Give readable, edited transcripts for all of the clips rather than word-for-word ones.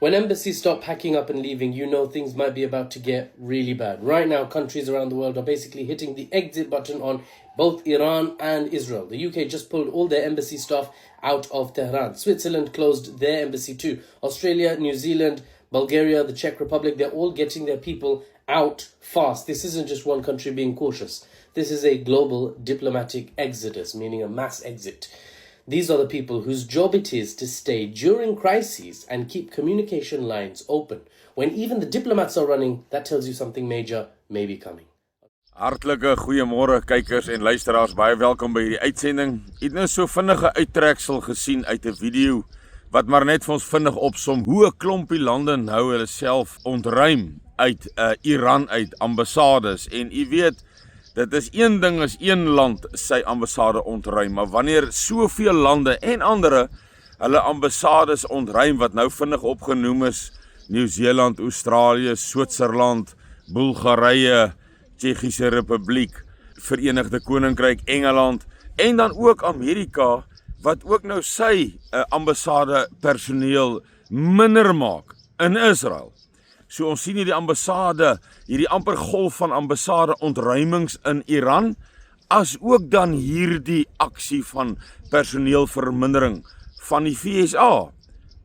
When embassies start packing up and leaving, you know things might be about to get really bad. Right now, countries around the world are basically hitting the exit button on both Iran and Israel. The UK just pulled all their embassy staff out of Tehran. Switzerland closed their embassy too. Australia, New Zealand, Bulgaria, the Czech Republic, they're all getting their people out fast. This isn't just one country being cautious. This is a global diplomatic exodus, meaning a mass exit. These are the people whose job it is to stay during crises and keep communication lines open. When even the diplomats are running, that tells you something major may be coming. Hartlike goeiemôre kykers en luisteraars, baie welkom by hierdie uitsending. Het nou so vinnige uittreksel gesien uit 'n video wat maar net vir ons vinnig opsom hoe 'n klompie lande nou hulle self ontruim uit Iran uit ambassades. En u weet, dit is een ding as een land sy ambassade ontruim, maar wanneer soveel lande en ander hulle ambassades ontruim wat nou vinnig opgenoem is, Nieu-Seeland, Australië, Switserland, Bulgarië, Tsjechiese Republiek, Verenigde Koninkryk, Engeland en dan ook Amerika wat ook nou sy ambassade personeel minder maak in Israel. So ons sien hierdie ambassade, hierdie amper golf van ambassade ontruimings in Iran, as ook dan hierdie aksie van personeelvermindering van die VSA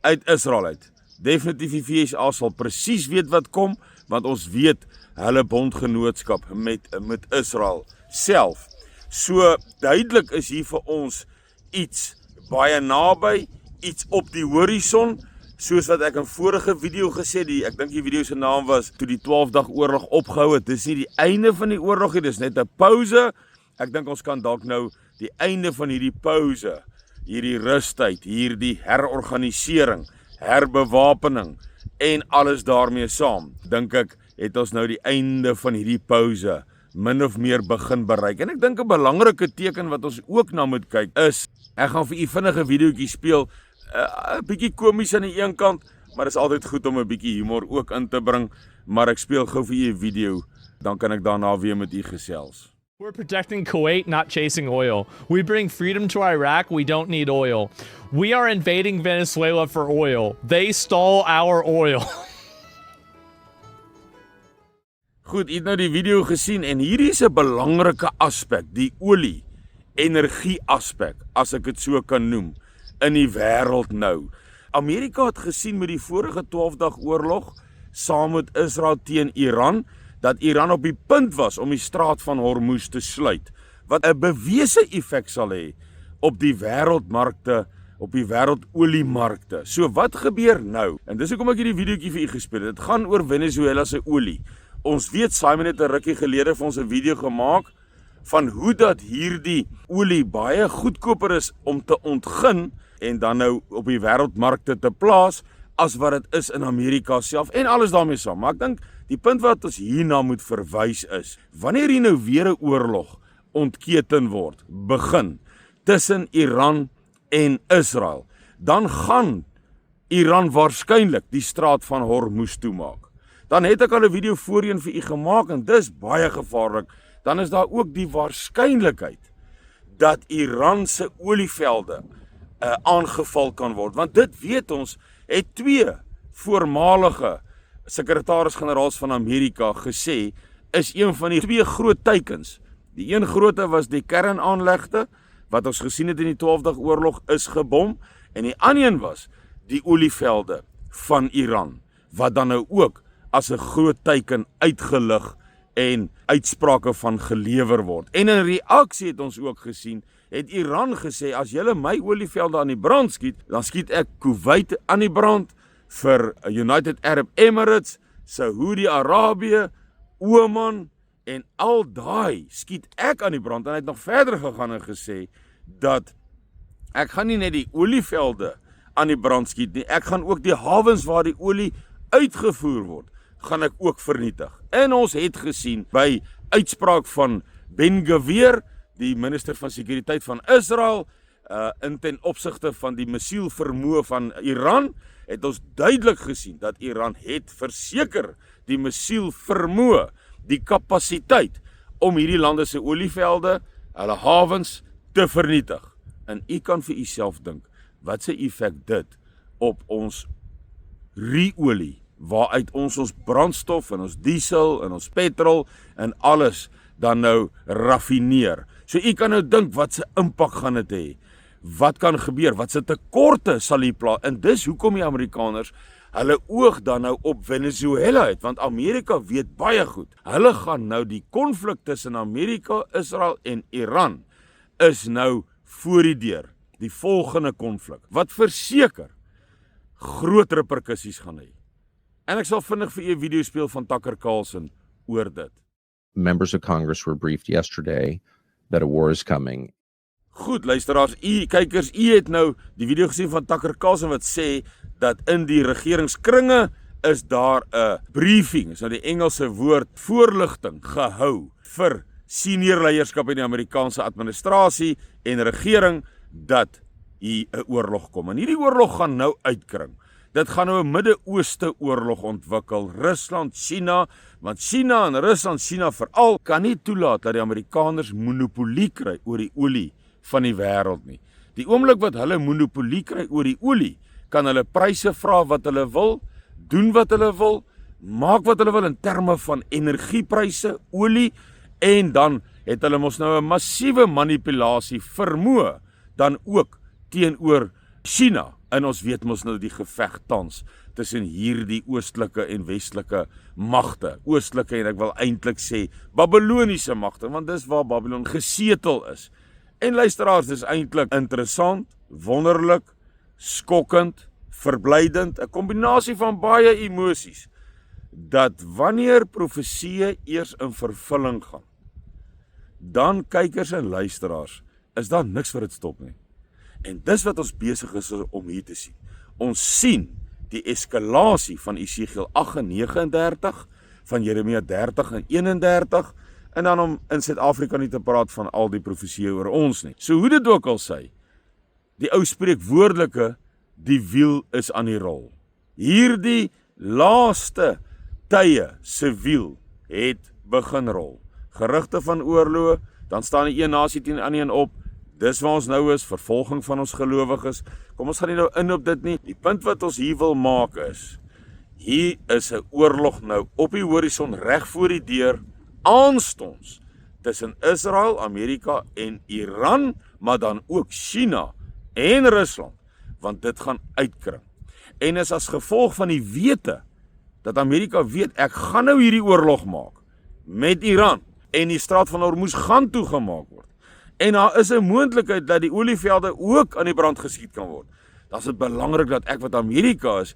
uit Israel uit. Definitief die VSA sal presies weet wat kom, want ons weet hulle bondgenootskap met Israel self. So duidelik is hier vir ons iets baie naby, iets op die horison, soos wat ek in vorige video gesê, ek dink die video se naam was, toe die 12-dag oorlog opgehou het, dis nie die einde van die oorlog nie, dis net 'n pause. Ek dink ons kan dalk nou die einde van hierdie pause, hierdie rustyd, hierdie herorganisering, herbewapening en alles daarmee saam, dink ek, het ons nou die einde van hierdie pause min of meer begin bereik. En ek dink 'n belangrike teken wat ons ook na moet kyk is, ek gaan vir u vinnige videoetjie speel, 'n bietjie komies aan die een kant, maar dit is altyd goed om 'n bietjie humor ook in te bring, maar ek speel gou vir u 'n video, dan kan ek daarna weer met u gesels. We're protecting Kuwait, not chasing oil. We bring freedom to Iraq, we don't need oil. We are invading Venezuela for oil. They stole our oil. Goed, u het nou die video gesien en hierdie is 'n belangrike aspek, die olie, energie aspek, as ek dit so kan noem, in die wêreld nou. Amerika het gesien met die vorige 12-dag oorlog, saam met Israel teen Iran, dat Iran op die punt was om die straat van Hormuz te sluit, wat 'n bewese effek sal hê op die wêreldmarkte, op die wêreldoliemarkte. So wat gebeur nou? En dis hoekom ek hierdie videoetjie vir u gespeel het. Dit gaan oor Venezuela se olie. Ons weet, Simon het 'n rukkie gelede vir ons 'n video gemaak van hoe dat hierdie olie baie goedkoper is om te ontgin en dan nou op die wêreldmarkte te plaas as wat dit is in Amerika self en alles daarmee saam. Maar ek dink die punt wat ons hierna moet verwys is, wanneer hier nou weer 'n oorlog ontketen word, begin tussen Iran en Israel, dan gaan Iran waarskynlik die straat van Hormuz toemaak. Dan het ek al 'n video voorheen vir u gemaak en dis baie gevaarlik. Dan is daar ook die waarskynlikheid dat Iran se olievelde aangeval kan word. Want dit weet ons, het 2 voormalige sekretaris-generaals van Amerika gesê, is een van die 2 groot teikens. Die een groote was die kernaanlegte, wat ons gesien het in die 12-dag oorlog is gebom, en die ander een was die olievelde van Iran, wat dan nou ook as 'n groot teiken uitgelig en uitsprake van gelewer word. En in reaksie het ons ook gesien, het Iran gesê, as julle my olievelde aan die brand skiet, dan skiet ek Kuwait aan die brand, vir United Arab Emirates, Saudi-Arabië, Oman, en al daai skiet ek aan die brand. En hy het nog verder gegaan en gesê, dat ek gaan nie net die olievelde aan die brand skiet nie, ek gaan ook die hawens waar die olie uitgevoer word, gaan ek ook vernietig. En ons het gesien by uitspraak van Ben-Gvir, die minister van sekuriteit van Israel, in ten opsigte van die missielvermoë van Iran, het ons duidelik gesien dat Iran het verseker die missielvermoë, die kapasiteit om hierdie lande se olievelde, hulle hawens te vernietig. En u kan vir uself dink, wat se effek dit op ons ruolie waaruit ons brandstof en ons diesel en ons petrol en alles dan nou raffineer. So u kan nou dink wat se impak gaan dit hê. Wat kan gebeur? Wat se tekorte sal hier plaas? En dis hoekom die Amerikaners hulle oog dan nou op Venezuela het, want Amerika weet baie goed. Hulle gaan nou die konflik tussen Amerika, Israel en Iran is nou voor die deur. Die volgende konflik wat verseker groot reperkusies gaan hê. En ek sal vinnig vir u 'n video speel van Tucker Carlson oor dit. Members of Congress were briefed yesterday that a war is coming. Goed, luisteraars, kykers, het nou die video gesien van Tucker Carlson wat sê dat in die regeringskringe is daar 'n briefing, is nou die Engelse woord voorligting gehou vir senior leierskap in die Amerikaanse administrasie en regering dat hier 'n oorlog kom. En hierdie oorlog gaan nou uitkring. Dit gaan nou 'n Midde-Ooste oorlog ontwikkel. Rusland, China, want China en Rusland, China veral, kan nie toelaat dat die Amerikaners monopolie kry oor die olie van die wêreld nie. Die oomblik wat hulle monopolie kry oor die olie, kan hulle pryse vra wat hulle wil, doen wat hulle wil, maak wat hulle wil in terme van energiepryse, olie, en dan het hulle mos nou 'n massiewe manipulasie vermoë dan ook teenoor China. En ons weet mos nou die geveg tans tussen hierdie oostelike en westelike magte. Oostelike en ek wil eintlik sê Babiloniese magte, want dis waar Babylon gesetel is. En luisteraars, dis eintlik interessant, wonderlik, skokkend, verblydend, 'n kombinasie van baie emosies, dat wanneer profeseë eers in vervulling gaan, dan kykers en luisteraars, is daar niks vir dit stop nie. En dis wat ons besig is om hier te sien. Ons sien die eskalasie van Esegiel 8 en 39, van Jeremia 30 en 31, en dan om in Suid-Afrika nie te praat van al die profeseë oor ons nie. So hoe dit ook al sê, die ou spreekwoordelike, die wiel is aan die rol. Hierdie laaste tye se wiel het begin rol. Gerugte van oorloë, dan staan die een nasie teen die ander een op. Dis waar ons nou is, vervolging van ons gelowiges. Kom ons gaan nie nou in op dit nie. Die punt wat ons hier wil maak is, hier is 'n oorlog nou op die horison reg voor die deur, aanstonds tussen Israel, Amerika en Iran, maar dan ook China en Rusland, want dit gaan uitkring. En is as gevolg van die wete, dat Amerika weet, ek gaan nou hierdie oorlog maak met Iran, en die straat van Hormuz gaan toegemaak word. En daar is 'n moontlikheid dat die olievelde ook aan die brand geskiet kan word. Dan is dit belangrik dat ek wat Amerika is,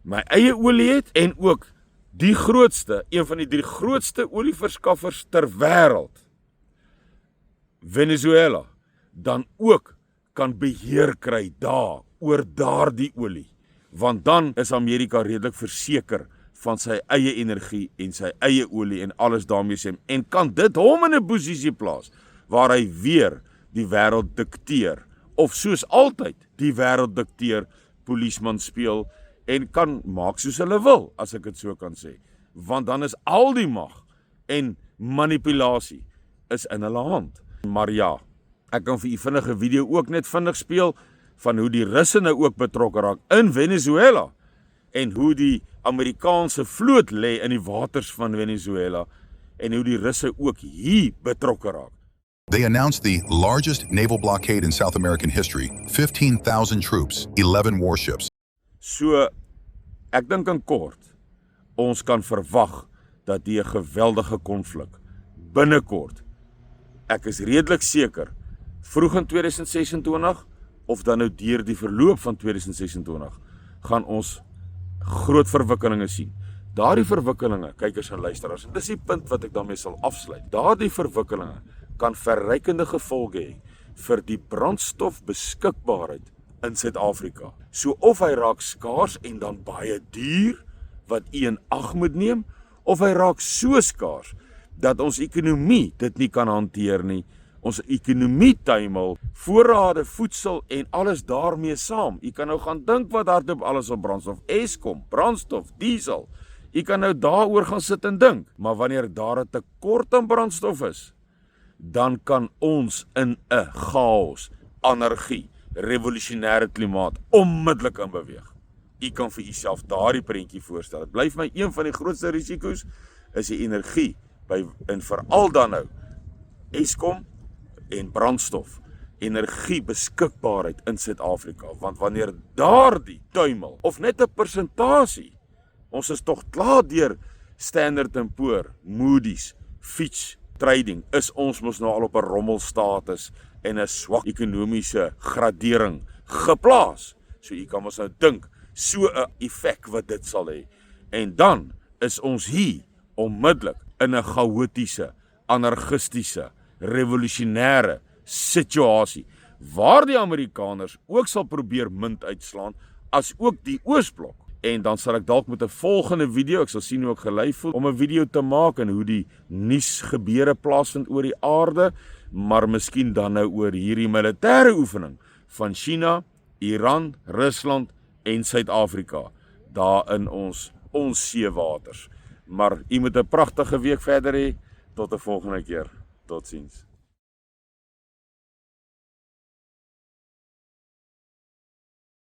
my eie olie het en ook die grootste, een van die 3 grootste olieverskaffers ter wêreld, Venezuela, dan ook kan beheer kry daar oor daardie olie. Want dan is Amerika redelik verseker van sy eie energie en sy eie olie en alles daarmee sê, en kan dit hom in 'n posisie plaas waar hy weer die wêreld dikteer, of soos altyd die wêreld dikteer, polisman speel en kan maak soos hulle wil, as ek dit so kan sê. Want dan is al die mag en manipulasie is in hulle hand. Maar ja, ek kan vir u vinnige video ook net vinnig speel van hoe die Russe nou ook betrokke raak in Venezuela en hoe die Amerikaanse vloot lê in die waters van Venezuela en hoe die Russe ook hier betrokke raak. They announced the largest naval blockade in South American history, 15,000 troops, 11 warships. So, ek dink in kort, ons kan verwag dat die 'n geweldige konflik binnekort, ek is redelik seker, vroeg in 2026 of dan nou deur die verloop van 2026 gaan ons groot verwikkelinge sien. Daardie verwikkelinge, kykers en luisteraars, en dis die punt wat ek daarmee sal afsluit. Daardie verwikkelinge kan verrykende gevolge hê vir die brandstofbeskikbaarheid in Suid-Afrika. So of hy raak skaars en dan baie duur wat u in ag moet neem, of hy raak so skaars dat ons ekonomie dit nie kan hanteer nie. Ons ekonomie tuimel, voorrade, voedsel en alles daarmee saam. U kan nou gaan dink wat hardop alles op brandstof, Eskom, brandstof, diesel. U kan nou daaroor gaan sit en dink, maar wanneer daar 'n tekort aan brandstof is, dan kan ons in 'n chaos, anargie, revolusionêre klimaat onmiddellik inbeweeg. U kan vir uself daardie prentjie voorstel. Dit bly vir my een van die grootste risiko's is die energie en veral dan nou Eskom en brandstof, energie beskikbaarheid in Suid-Afrika, want wanneer daardie tuimel of net 'n persentasie, ons is tog klaar deur Standard & Poor, Moody's, Fitch Trading, is ons mos nou al op 'n rommelstatus en 'n swak ekonomiese gradering geplaas. So jy kan mos nou dink so 'n effek wat dit sal hê. En dan is ons hier onmiddellik in 'n chaotiese, anarchistiese, revolusionêre situasie waar die Amerikaners ook sal probeer munt uitslaan as ook die Oosblok. En dan sal ek dalk met 'n volgende video, ek sal sien hoe ek gelei voel om 'n video te maak en hoe die nuus gebeure plaasvind oor die aarde, maar miskien dan nou oor hierdie militêre oefening van China, Iran, Rusland en Suid-Afrika daar in ons seewaters. Maar u moet 'n pragtige week verder hê. Tot 'n volgende keer. Totsiens.